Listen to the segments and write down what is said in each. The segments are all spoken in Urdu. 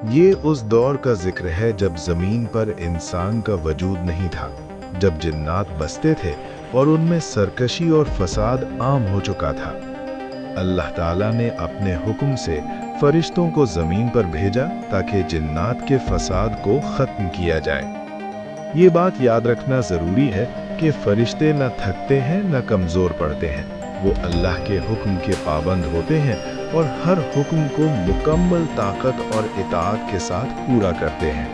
یہ اس دور کا ذکر ہے جب زمین پر انسان کا وجود نہیں تھا، جب جنات بستے تھے اور ان میں سرکشی اور فساد عام ہو چکا تھا۔ اللہ تعالیٰ نے اپنے حکم سے فرشتوں کو زمین پر بھیجا تاکہ جنات کے فساد کو ختم کیا جائے۔ یہ بات یاد رکھنا ضروری ہے کہ فرشتے نہ تھکتے ہیں نہ کمزور پڑتے ہیں، وہ اللہ کے حکم کے پابند ہوتے ہیں اور ہر حکم کو مکمل طاقت اور اطاعت کے ساتھ پورا کرتے ہیں۔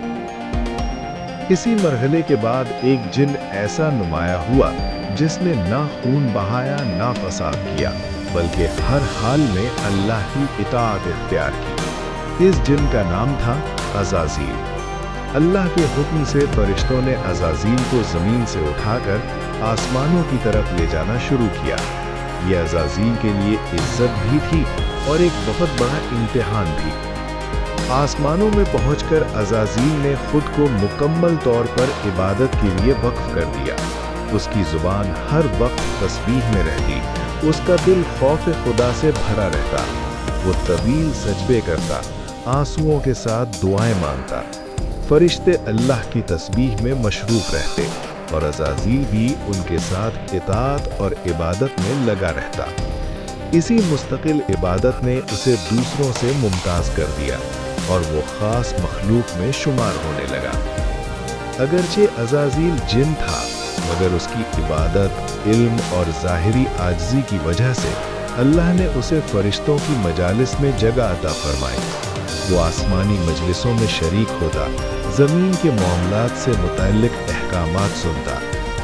اسی مرحلے کے بعد ایک جن ایسا نمایاں ہوا جس نے نہ خون بہایا نہ فساد کیا، بلکہ ہر حال میں اللہ کی اطاعت اختیار کی۔ اس جن کا نام تھا عزازیل۔ اللہ کے حکم سے فرشتوں نے عزازیل کو زمین سے اٹھا کر آسمانوں کی طرف لے جانا شروع کیا۔ یہ عزازیل کے لیے عزت بھی تھی اور ایک بہت بڑا امتحان بھی۔ آسمانوں میں پہنچ کر عزازیل نے خود کو مکمل طور پر عبادت کے لیے وقف کر دیا۔ اس کی زبان ہر وقت تسبیح میں رہتی، اس کا دل خوف خدا سے بھرا رہتا۔ وہ طویل سجدے کرتا، آنسوؤں کے ساتھ دعائیں مانگتا۔ فرشتے اللہ کی تسبیح میں مشروف رہتے اور عزازیل بھی ان کے ساتھ اطاعت اور عبادت میں لگا رہتا۔ اسی مستقل عبادت نے اسے دوسروں سے ممتاز کر دیا اور وہ خاص مخلوق میں شمار ہونے لگا۔ اگرچہ عزازیل جن تھا، مگر اس کی عبادت، علم اور ظاہری عاجزی کی وجہ سے اللہ نے اسے فرشتوں کی مجالس میں جگہ عطا فرمائی۔ وہ آسمانی مجلسوں میں شریک ہوتا، زمین کے معاملات سے متعلق احکامات سنتا،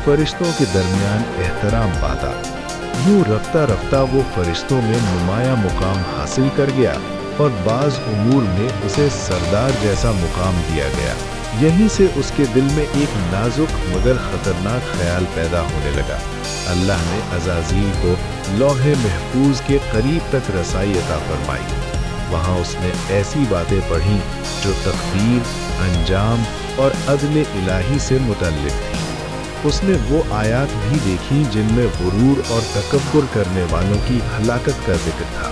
فرشتوں کے درمیان احترام پاتا۔ یوں رفتہ رفتہ وہ فرشتوں میں نمایاں مقام حاصل کر گیا اور بعض امور میں اسے سردار جیسا مقام دیا گیا۔ یہیں سے اس کے دل میں ایک نازک مگر خطرناک خیال پیدا ہونے لگا۔ اللہ نے عزازیل کو لوح محفوظ کے قریب تک رسائی عطا فرمائی۔ وہاں اس نے ایسی باتیں پڑھیں جو تقدیر، انجام اور عدل الہی سے متعلق تھیں۔ اس نے وہ آیات بھی دیکھی جن میں غرور اور تکبر کرنے والوں کی ہلاکت کا ذکر تھا۔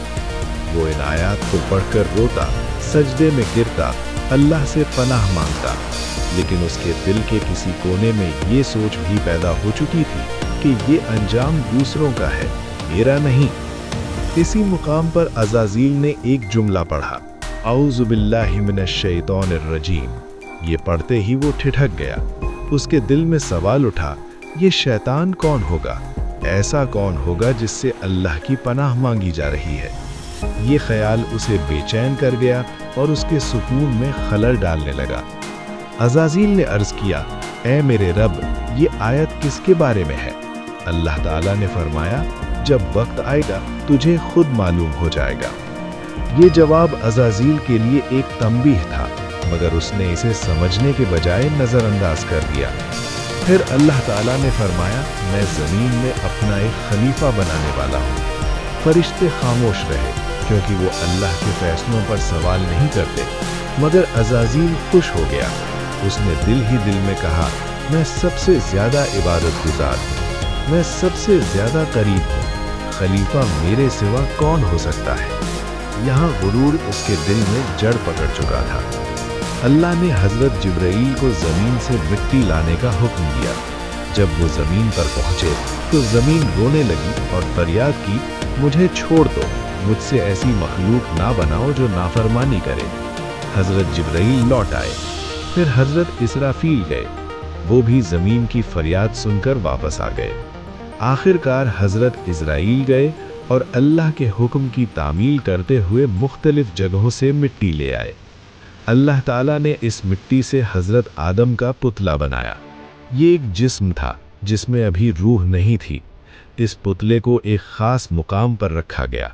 وہ ان آیات کو پڑھ کر روتا، سجدے میں گرتا، اللہ سے پناہ مانگتا، لیکن اس کے دل کے کسی کونے میں یہ سوچ بھی پیدا ہو چکی تھی کہ یہ انجام دوسروں کا ہے، میرا نہیں۔ اسی مقام پر عزازیل نے ایک جملہ پڑھا، اعوذ باللہ من الشیطان الرجیم۔ یہ پڑھتے ہی وہ ٹھٹک گیا۔ اس کے دل میں سوال اٹھا، یہ شیطان کون ہوگا؟ ایسا کون ہوگا جس سے اللہ کی پناہ مانگی جا رہی ہے؟ یہ خیال اسے بے چین کر گیا اور اس کے سکون میں خلل ڈالنے لگا۔ عزازیل نے عرض کیا، اے میرے رب، یہ آیت کس کے بارے میں ہے؟ اللہ تعالیٰ نے فرمایا، جب وقت آئے گا تجھے خود معلوم ہو جائے گا۔ یہ جواب عزازیل کے لیے ایک تنبیہ تھا، مگر اس نے اسے سمجھنے کے بجائے نظر انداز کر دیا۔ پھر اللہ تعالیٰ نے فرمایا، میں زمین میں اپنا ایک خلیفہ بنانے والا ہوں۔ فرشتے خاموش رہے، کیونکہ وہ اللہ کے فیصلوں پر سوال نہیں کرتے، مگر عزازیل خوش ہو گیا۔ اس نے دل ہی دل میں کہا، میں سب سے زیادہ عبادت گزار ہوں، میں سب سے زیادہ قریب ہوں، خلیفہ میرے سوا کون ہو سکتا ہے؟ یہاں غرور اس کے دل میں جڑ پکڑ چکا تھا۔ اللہ نے حضرت جبرائیل کو زمین سے مٹی لانے کا حکم دیا۔ جب وہ زمین پر پہنچے تو زمین رونے لگی اور فریاد کی، مجھے چھوڑ دو، مجھ سے ایسی مخلوق نہ بناؤ جو نافرمانی کرے۔ حضرت جبرائیل لوٹ آئے، پھر حضرت اسرافیل گئے، وہ بھی زمین کی فریاد سن کر واپس آ گئے۔ آخر کار حضرت اسرائیل گئے اور اللہ کے حکم کی تعمیل کرتے ہوئے مختلف جگہوں سے مٹی لے آئے۔ اللہ تعالیٰ نے اس مٹی سے حضرت آدم کا پتلا بنایا۔ یہ ایک جسم تھا جس میں ابھی روح نہیں تھی۔ اس پتلے کو ایک خاص مقام پر رکھا گیا۔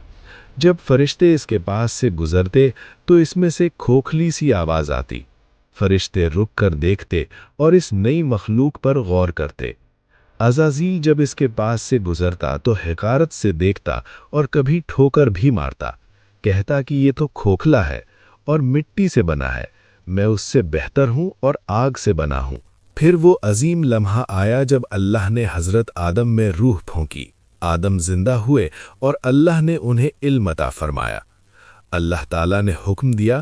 جب فرشتے اس کے پاس سے گزرتے تو اس میں سے کھوکھلی سی آواز آتی۔ فرشتے رک کر دیکھتے اور اس نئی مخلوق پر غور کرتے۔ عزازیل جب اس کے پاس سے گزرتا تو حقارت سے دیکھتا اور کبھی ٹھوکر بھی مارتا، کہتا کہ یہ تو کھوکھلا ہے اور مٹی سے بنا ہے، میں اس سے بہتر ہوں اور آگ سے بنا ہوں۔ پھر وہ عظیم لمحہ آیا جب اللہ نے حضرت آدم میں روح پھونکی، آدم زندہ ہوئے اور اللہ نے انہیں علم عطا فرمایا۔ اللہ تعالیٰ نے حکم دیا،